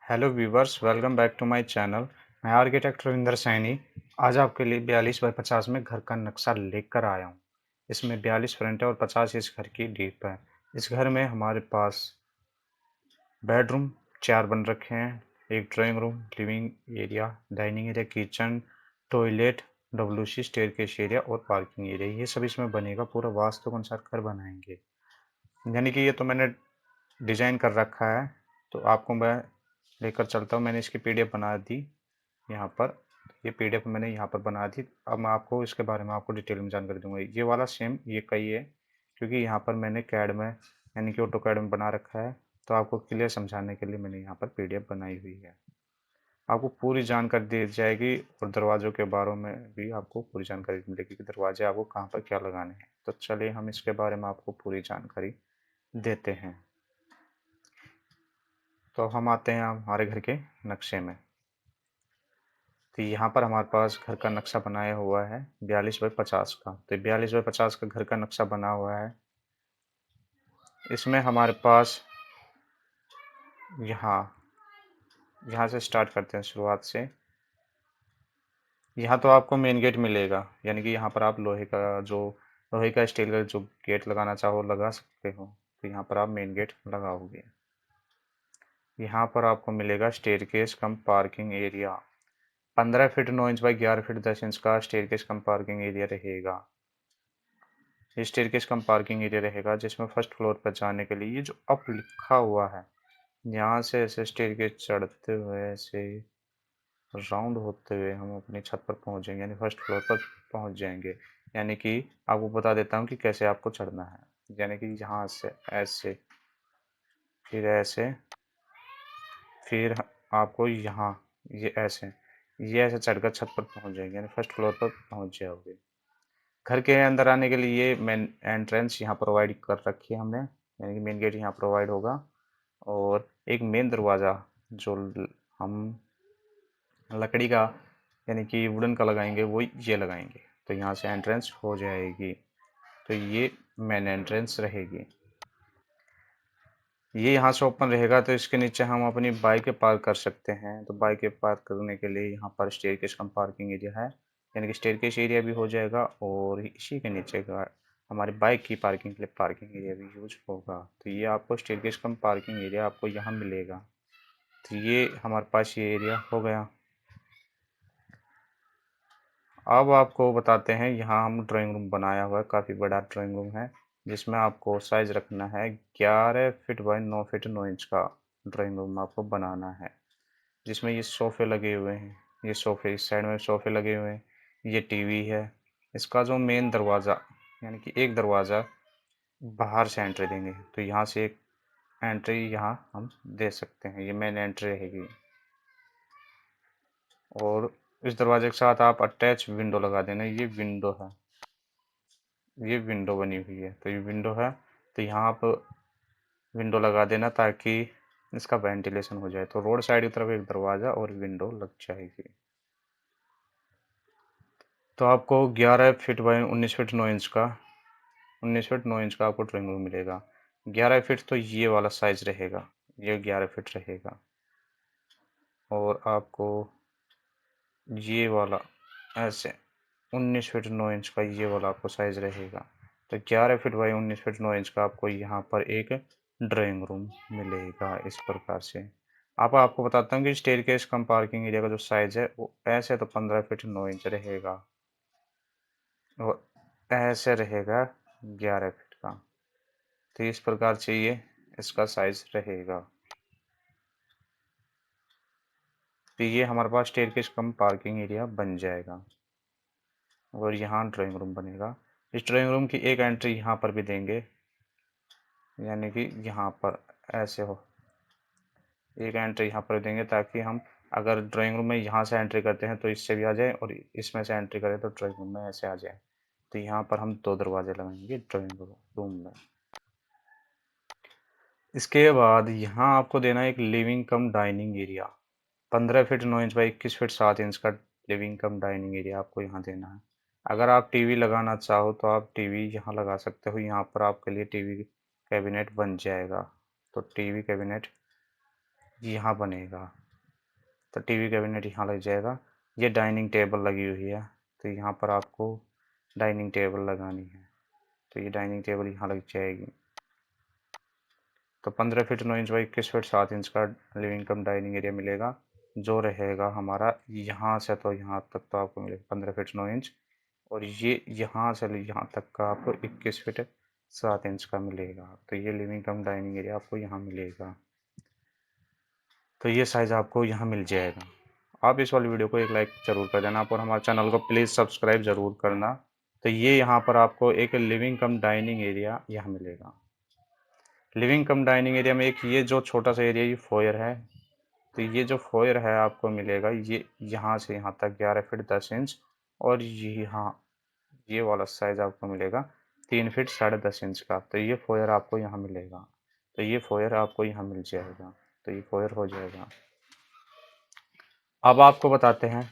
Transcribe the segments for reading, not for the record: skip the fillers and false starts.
Hello viewers, welcome back to my channel. मैं architect Ravinder Saini. आज आपके लिए 42 बाई 50 में घर का नक्शा लेकर आया हूँ। इसमें 42 फ्रंट है और 50 इस घर की डीप है। इस घर में हमारे पास बेडरूम 4 बन रखे हैं। एक drawing room, living area, dining area, kitchen, toilet, WC, staircase area और पार्किंग एरिया, ये सब इसमें बनेगा। पूरा वास्तु के अनुसार घर बनाएंगे। यानी कि ये तो मैंने डिजाइन कर रखा है, तो आपको मैं लेकर चलता हूँ। मैंने इसकी पीडीएफ बना दी यहाँ पर। ये पीडीएफ मैंने यहाँ पर बना दी। अब मैं आपको इसके बारे में आपको डिटेल में जानकारी दूंगा। ये वाला सेम ये कई है, क्योंकि यहाँ पर मैंने कैड में यानी कि ऑटो कैड में बना रखा है। तो आपको क्लियर समझाने के लिए मैंने यहाँ पर पीडीएफ बनाई हुई है। आपको पूरी जानकारी दी जाएगी और दरवाज़ों के बारे में भी आपको पूरी जानकारी मिलेगी कि दरवाजे आपको कहाँ पर क्या लगाने हैं। तो चलिए हम इसके बारे में आपको पूरी जानकारी देते हैं। तो हम आते हैं हमारे घर के नक्शे में। तो यहाँ पर हमारे पास घर का नक्शा बनाया हुआ है 42 बाई 50 का। तो 42 बाई 50 का घर का नक्शा बना हुआ है। इसमें हमारे पास यहाँ यहाँ से स्टार्ट करते हैं, शुरुआत से। यहाँ तो आपको मेन गेट मिलेगा, यानी कि यहाँ पर आप लोहे का स्टील का जो गेट लगाना चाहो लगा सकते हो। तो यहाँ पर आप मेन गेट लगाओगे। यहाँ पर आपको मिलेगा staircase come parking area. 15 feet 9 inch by 11 feet 10 inch का स्टेयरकेस कम पार्किंग एरिया रहेगा। ये स्टेयरकेस कम पार्किंग एरिया रहेगा, जिसमें फर्स्ट फ्लोर पर जाने के लिए ये जो अप लिखा हुआ है, यहाँ से ऐसे स्टेयरकेस चढ़ते हुए ऐसे राउंड होते हुए हम अपनी छत पर पहुंच जाएंगे, यानी फर्स्ट फ्लोर पर पहुंच जाएंगे। यानी कि आपको बता देता हूँ कि कैसे आपको चढ़ना है। यानी कि यहाँ से ऐसे, फिर ऐसे, फिर आपको यहाँ ये ऐसे चढ़कर छत पर पहुंच जाएंगे, यानी फर्स्ट फ्लोर पर पहुंच जाओगे। घर के अंदर आने के लिए ये मेन एंट्रेंस यहाँ प्रोवाइड कर रखी है हमने, यानी कि मेन गेट यहाँ प्रोवाइड होगा। और एक मेन दरवाज़ा जो हम लकड़ी का यानी कि वुडन का लगाएंगे, वो ये लगाएंगे। तो यहाँ से एंट्रेंस हो जाएगी। तो ये मेन एंट्रेंस रहेगी। ये यहाँ से ओपन रहेगा, तो इसके नीचे हम अपनी बाइक पार्क कर सकते हैं। तो बाइक पार्क करने के लिए यहाँ पर स्टेयरकेस कम पार्किंग एरिया है, यानी कि स्टेयरकेस एरिया भी हो जाएगा और इसी के नीचे का हमारी बाइक की पार्किंग के लिए पार्किंग एरिया भी यूज होगा। तो ये आपको स्टेयरकेस कम पार्किंग एरिया आपको यहाँ मिलेगा। तो ये हमारे पास ये एरिया हो गया। अब आपको बताते हैं, यहाँ हम ड्राइंग रूम बनाया हुआ है, काफ़ी बड़ा ड्राइंग रूम है, जिसमें आपको साइज रखना है 11 फीट बाई 9 फीट 9 इंच का ड्राइंग रूम आपको बनाना है। जिसमें ये सोफ़े लगे हुए हैं, ये सोफ़े इस साइड में सोफ़े लगे हुए हैं, ये टीवी है। इसका जो मेन दरवाज़ा यानी कि एक दरवाज़ा बाहर से एंट्री देंगे, तो यहाँ से एक एंट्री यहाँ हम दे सकते हैं, ये मेन एंट्री रहेगी। और इस दरवाजे के साथ आप अटैच विंडो लगा देना। ये विंडो है, ये विंडो बनी हुई है, तो ये विंडो है। तो यहाँ आप विंडो लगा देना ताकि इसका वेंटिलेशन हो जाए। तो रोड साइड की तरफ एक दरवाज़ा और विंडो लग जाएगी। तो आपको 11 फीट बाई 19 फीट 9 इंच का आपको ड्राइंग रूम मिलेगा। 11 फीट तो ये वाला साइज रहेगा, ये 11 फीट रहेगा। और आपको ये वाला ऐसे 19 फीट 9 इंच का ये वाला आपको साइज रहेगा। तो 11 फीट बाई 19 फीट 9 इंच का आपको यहाँ पर एक ड्राइंग रूम मिलेगा इस प्रकार से। अब आपको बताता हूँ कि स्टेयरकेस कम पार्किंग एरिया का जो साइज है वो ऐसे तो 15 फीट 9 इंच रहेगा और ऐसे रहेगा 11 फीट का। तो इस प्रकार से ये इसका साइज रहेगा। तो ये हमारे पास स्टेयरकेस कम पार्किंग एरिया बन जाएगा और यहाँ ड्राइंग रूम बनेगा। इस ड्राइंग रूम की एक एंट्री यहाँ पर भी देंगे, यानी कि यहाँ पर ऐसे हो एक एंट्री यहाँ पर देंगे, ताकि हम अगर ड्राइंग रूम में यहाँ से एंट्री करते हैं तो इससे भी आ जाए और इसमें से एंट्री करें तो ड्राइंग रूम में ऐसे आ जाए। तो यहाँ पर हम 2 दरवाजे लगाएंगे ड्राइंग रूम में। इसके बाद यहाँ आपको देना है एक living come dining area. 15 feet 9 inch by 21 feet 7 inch का लिविंग कम डाइनिंग एरिया आपको यहाँ देना है। अगर आप टीवी लगाना चाहो तो आप टीवी यहाँ लगा सकते हो। यहाँ पर आपके लिए टीवी कैबिनेट बन जाएगा। तो टीवी कैबिनेट यहाँ बनेगा। तो टीवी कैबिनेट यहाँ लग जाएगा। ये डाइनिंग टेबल लगी हुई है, तो यहाँ पर आपको डाइनिंग टेबल लगानी है, तो ये डाइनिंग टेबल यहाँ लग जाएगी। तो 15 feet 9 inch by 21 feet 7 inch का लिविंग कम डाइनिंग एरिया मिलेगा, जो रहेगा हमारा यहाँ से तो यहाँ तक तो आपको मिलेगा 15 फीट 9 इंच, और ये यहाँ से यहाँ तक का आपको 21 फीट 7 इंच का मिलेगा। तो ये लिविंग कम डाइनिंग एरिया आपको यहाँ मिलेगा। तो ये साइज़ आपको यहाँ मिल जाएगा। आप इस वाली वीडियो को एक लाइक ज़रूर कर देना और हमारे चैनल को प्लीज़ सब्सक्राइब ज़रूर करना। तो ये यहाँ पर आपको एक लिविंग कम डाइनिंग एरिया यहाँ मिलेगा। लिविंग कम डाइनिंग एरिया में एक ये जो छोटा सा एरिया ये फोयर है, तो ये जो फोयर है आपको मिलेगा ये यहाँ से यहाँ तक 11 फीट 10 इंच, और यहाँ ये वाला साइज़ आपको मिलेगा 3 फीट 10.5 इंच का। तो ये फोयर आपको यहाँ मिलेगा। तो ये फोयर आपको यहाँ मिल जाएगा। तो ये फोयर हो जाएगा। अब आपको बताते हैं,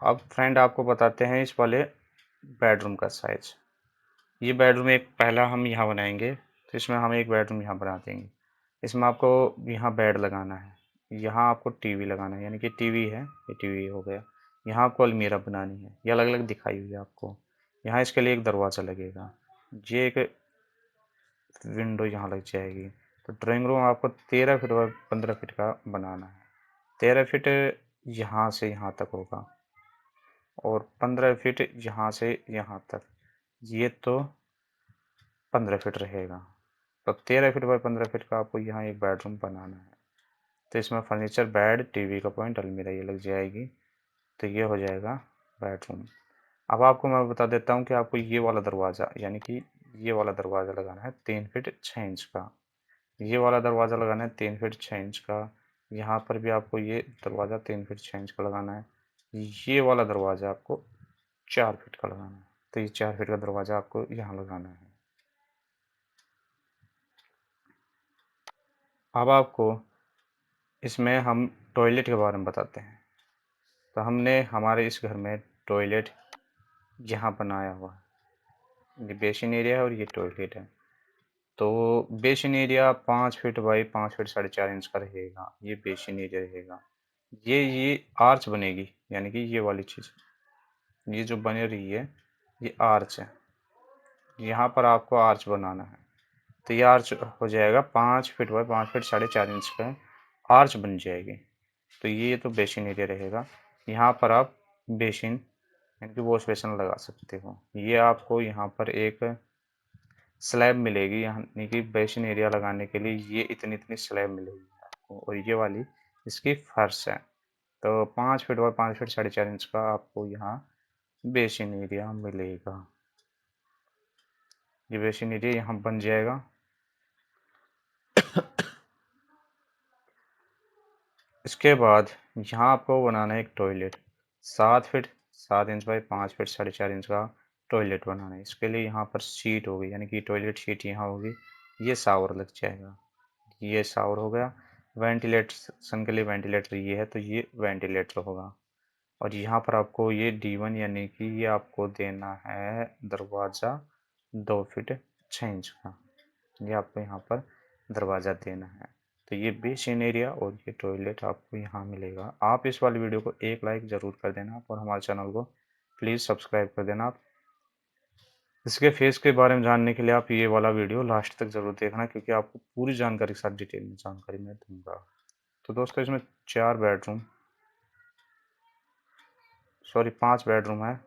अब फ्रेंड आपको बताते हैं इस वाले बेडरूम का साइज। ये बेडरूम एक पहला हम यहाँ बनाएंगे, तो इसमें हम एक बेडरूम यहाँ बना देंगे। इसमें आपको यहाँ बेड लगाना है, यहाँ आपको टीवी लगाना है, यानी कि टीवी है, ये टीवी हो गया। यहाँ आपको अलमीरा बनानी है, ये अलग अलग दिखाई हुई है आपको। यहाँ इसके लिए एक दरवाज़ा लगेगा, ये एक विंडो यहाँ लग जाएगी। तो ड्राइंग रूम आपको 13 फीट और 15 फीट का बनाना है। 13 फीट यहाँ से यहाँ तक होगा, और 15 फीट यहाँ से यहाँ तक, ये तो 15 फीट रहेगा। तो 13 फीट बाई 15 फीट का आपको यहाँ एक बेडरूम बनाना है। तो इसमें फर्नीचर, बेड, टीवी का पॉइंट, अलमीरा ये लग जाएगी। तो ये हो जाएगा बेडरूम। अब आपको मैं बता देता हूँ कि आपको ये वाला दरवाज़ा, यानी कि ये वाला दरवाज़ा लगाना है 3 फीट 6 इंच का। ये वाला दरवाज़ा लगाना है 3 फीट 6 इंच का। यहाँ पर भी आपको ये दरवाज़ा 3 फीट 6 इंच का लगाना है। ये वाला दरवाज़ा आपको 4 फीट का लगाना है। तो ये 4 फीट का दरवाज़ा आपको यहाँ लगाना है। अब आपको इसमें हम टॉयलेट के बारे में बताते हैं। तो हमने हमारे इस घर में टॉयलेट यहाँ बनाया हुआ है, ये बेसिन एरिया है और ये टॉयलेट है। तो basin area 5 feet by 5 feet 4.5 inch का रहेगा, ये बेसिन एरिया रहेगा। ये आर्च बनेगी, यानी कि ये वाली चीज़, ये जो बन रही है ये आर्च है। यहाँ पर आपको आर्च बनाना है। तो ये आर्च हो जाएगा 5 फीट बाई 5 फीट 4.5 इंच का आर्च बन जाएगी। तो ये तो बेसिन एरिया रहेगा। यहाँ पर आप बेसिन यानी कि वॉश बेसिन लगा सकते हो। ये आपको यहाँ पर एक स्लैब मिलेगी, यानी कि बेसिन एरिया लगाने के लिए ये इतनी इतनी स्लैब मिलेगी आपको, और ये वाली इसकी फर्श है। तो 5 फीट और 5 फीट 4.5 इंच का आपको यहाँ बेसिन एरिया मिलेगा। ये बेसिन एरिया यहाँ बन जाएगा। इसके बाद यहाँ आपको बनाना है एक toilet, 7 feet 7 inch by 5 feet 4.5 inch का टॉयलेट बनाना है। इसके लिए यहाँ पर सीट होगी, यानी कि टॉयलेट सीट यहाँ होगी। ये शावर लग जाएगा, ये शावर हो गया। वेंटिलेशन के लिए वेंटिलेटर ये है, तो ये वेंटिलेटर होगा। और यहाँ पर आपको ये D1 यानी कि ये आपको देना है दरवाज़ा 2 फीट 6 इंच का, ये आपको यहाँ पर दरवाज़ा देना है। तो ये बेसिन एरिया और ये टॉयलेट आपको यहाँ मिलेगा। आप इस वाली वीडियो को एक लाइक ज़रूर कर देना और हमारे चैनल को प्लीज़ सब्सक्राइब कर देना। इसके फेस के बारे में जानने के लिए आप ये वाला वीडियो लास्ट तक ज़रूर देखना, क्योंकि आपको पूरी जानकारी के साथ डिटेल में जानकारी मैं दूंगा। तो दोस्तों इसमें 5 बेडरूम है।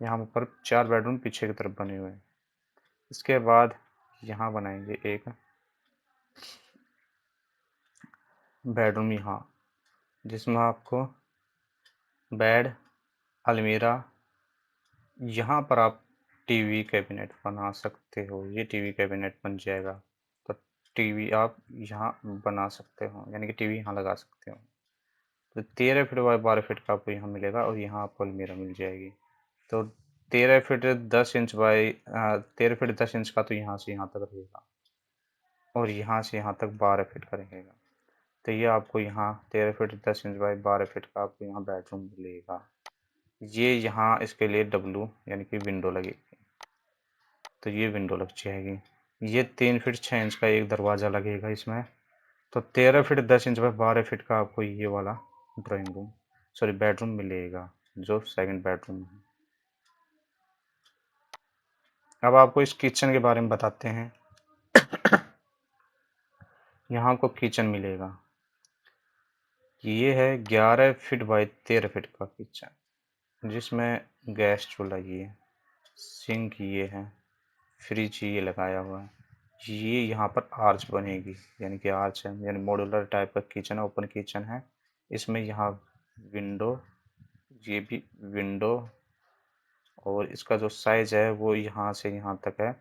यहाँ पर 4 बेडरूम पीछे की तरफ बने हुए हैं। इसके बाद यहाँ बनाएंगे एक बेडरूम यहाँ, जिसमें आपको बेड, अलमीरा, यहाँ पर आप टीवी कैबिनेट बना सकते हो। ये टीवी कैबिनेट बन जाएगा। तो टीवी आप यहाँ बना सकते हो, यानी कि टीवी यहाँ लगा सकते हो। तो 13 फीट बाई 12 फीट का आपको यहाँ मिलेगा, और यहाँ आपको अलमीरा मिल जाएगी। तो 13 feet 10 inch by 13 feet 10 inch का तो यहाँ से यहाँ तक रहेगा, और यहाँ से यहाँ तक 12 फीट का रहेगा। तो ये आपको यहाँ 13 फीट 10 इंच बाई 12 फीट का आपको यहाँ बेडरूम मिलेगा। ये यहाँ इसके लिए W यानी कि विंडो लगेगी, तो ये विंडो लग जाएगी। ये 3 फीट 6 इंच का एक दरवाज़ा लगेगा इसमें। तो 13 फीट 10 इंच बाय 12 फीट का आपको ये वाला ड्राइंग रूम, सॉरी बेडरूम मिलेगा, जो सेकंड बेडरूम है। अब आपको इस किचन के बारे में बताते हैं। यहाँ आपको किचन मिलेगा। ये है 11 फीट बाय 13 फीट का किचन, जिसमें गैस चूल्हा ये है, सिंक ये है, फ्रिज ये लगाया हुआ है। ये यहाँ पर आर्च बनेगी, यानी कि आर्च है, यानी मॉड्यूलर टाइप का किचन है, ओपन किचन है। इसमें यहाँ विंडो, ये भी विंडो, और इसका जो साइज है वो यहाँ से यहाँ तक है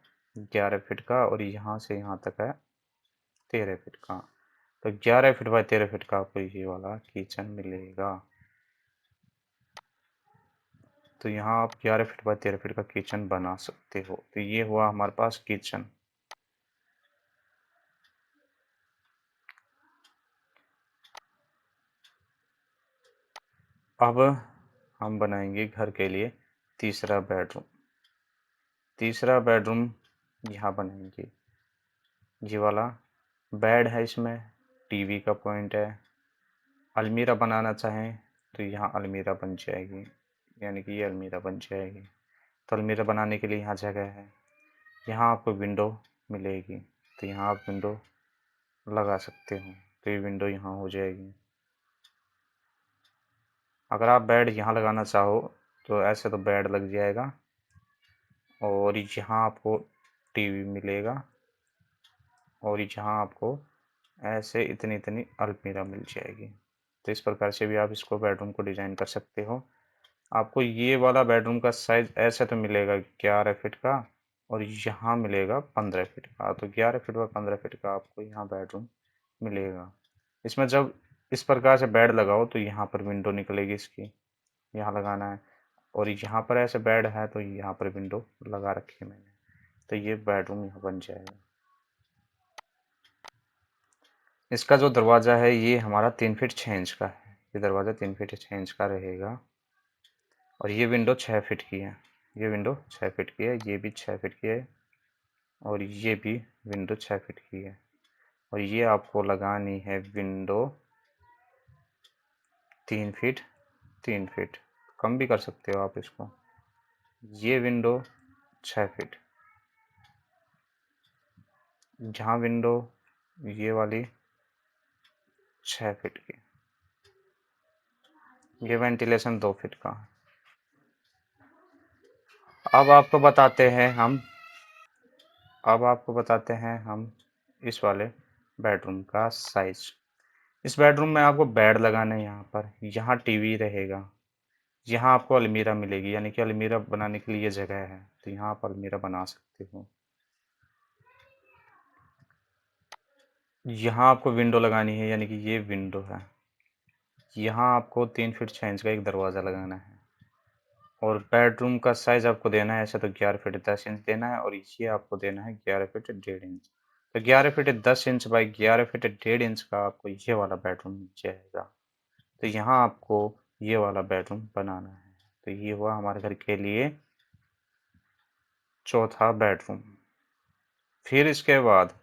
11 फीट का, और यहाँ से यहाँ तक है 13 फीट का। तो 11 फीट बाय 13 फीट का आपको ये वाला किचन मिलेगा। तो यहाँ आप 11 फीट बाय 13 फीट का किचन बना सकते हो। तो ये हुआ हमारे पास किचन। अब हम बनाएंगे घर के लिए तीसरा बेडरूम। तीसरा बेडरूम यहाँ बनाएंगे, ये वाला बेड है, इसमें टीवी का पॉइंट है। अलमीरा बनाना चाहें तो यहाँ अलमीरा बन जाएगी, यानी कि ये अलमीरा बन जाएगी। तो अलमीरा बनाने के लिए यहाँ जगह है। यहाँ आपको विंडो मिलेगी, तो यहाँ आप विंडो लगा सकते हो। तो ये विंडो यहाँ हो जाएगी। अगर आप बेड यहाँ लगाना चाहो तो ऐसे तो बेड लग जाएगा, और यहाँ आपको टीवी मिलेगा, और यहाँ आपको ऐसे इतनी इतनी अलमीरा मिल जाएगी। तो इस प्रकार से भी आप इसको बेडरूम को डिज़ाइन कर सकते हो। आपको ये वाला बेडरूम का साइज ऐसे तो मिलेगा 11 फीट का, और यहाँ मिलेगा 15 फीट का। तो 11 फीट व 15 फीट का आपको यहाँ बेडरूम मिलेगा। इसमें जब इस प्रकार से बेड लगाओ तो यहाँ पर विंडो निकलेगी इसकी, यहाँ लगाना है। और यहाँ पर ऐसे बेड है तो यहाँ पर विंडो लगा रखी है मैंने। तो ये बेडरूम यहाँ बन जाएगा। इसका जो दरवाज़ा है ये हमारा 3 फीट 6 इंच का है। ये दरवाज़ा 3 फीट 6 इंच का रहेगा, और ये विंडो 6 फीट की है। ये विंडो 6 फीट की है, ये भी 6 फीट की है, और ये भी विंडो 6 फीट की है। और ये आपको लगानी है विंडो 3 फीट 3 फीट, कम भी कर सकते हो आप इसको। ये विंडो 6 फीट, जहाँ विंडो ये वाली 6 फीट की, ये वेंटिलेशन 2 फीट का। अब आपको बताते हैं हम अब आपको बताते हैं हम इस वाले बेडरूम का साइज। इस बेडरूम में आपको बेड लगाना है, यहाँ टीवी रहेगा, यहाँ आपको अलमीरा मिलेगी, यानी कि अलमीरा बनाने के लिए जगह है, तो यहाँ आप अलमीरा बना सकते हो। यहाँ आपको विंडो लगानी है, यानी कि ये विंडो है। यहाँ आपको 3 फीट 6 इंच का एक दरवाज़ा लगाना है, और बेडरूम का साइज आपको देना है ऐसे तो 11 फीट 10 इंच देना है, और ये आपको देना है 11 फीट 1.5 इंच। तो 11 feet 10 inch by 11 feet 1.5 inch का आपको ये वाला बेडरूम मिल जाएगा। तो यहाँ आपको ये वाला बेडरूम बनाना है। तो ये हुआ हमारे घर के लिए चौथा बेडरूम। फिर इसके बाद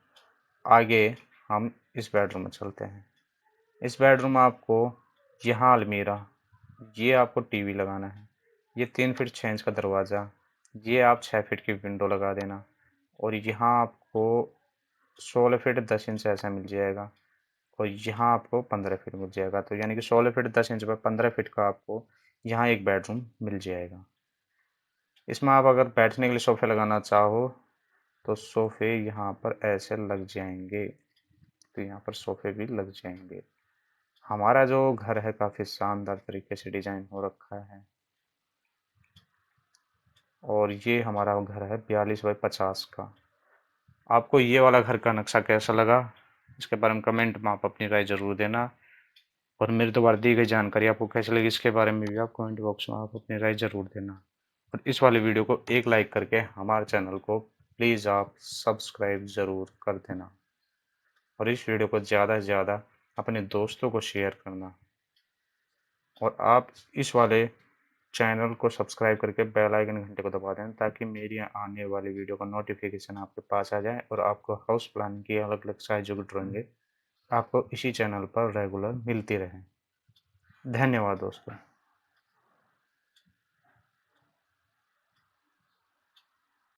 आगे हम इस बेडरूम में चलते हैं। इस बेडरूम में आपको यहाँ अलमीरा, ये आपको टीवी लगाना है, ये 3 फीट 6 इंच का दरवाज़ा, ये आप 6 फीट की विंडो लगा देना, और यहाँ आपको 16 फीट 10 इंच ऐसा मिल जाएगा, और यहाँ आपको 15 फीट मिल जाएगा। तो यानी कि 16 फीट 10 इंच पर 15 फीट का आपको यहाँ एक बेडरूम मिल जाएगा। इसमें आप अगर बैठने के लिए सोफ़े लगाना चाहो तो सोफ़े यहाँ पर ऐसे लग जाएंगे, तो यहाँ पर सोफ़े भी लग जाएंगे। हमारा जो घर है काफ़ी शानदार तरीके से डिज़ाइन हो रखा है, और ये हमारा घर है 42 बाई 50 का। आपको ये वाला घर का नक्शा कैसा लगा, इसके बारे में कमेंट में आप अपनी राय ज़रूर देना, और मेरे द्वारा दी गई जानकारी आपको कैसी लगी इसके बारे में भी आप कमेंट बॉक्स में आप अपनी राय ज़रूर देना। और इस वाले वीडियो को एक लाइक करके हमारे चैनल को प्लीज़ आप सब्सक्राइब ज़रूर कर देना, और इस वीडियो को ज़्यादा से ज़्यादा अपने दोस्तों को शेयर करना। और आप इस वाले चैनल को सब्सक्राइब करके बेल आइकन घंटे को दबा दें ताकि मेरी आने वाली वीडियो का नोटिफिकेशन आपके पास आ जाए और आपको हाउस प्लानिंग की अलग अलग साइजों की ड्राइंगें आपको इसी चैनल पर रेगुलर मिलती रहें। धन्यवाद दोस्तों।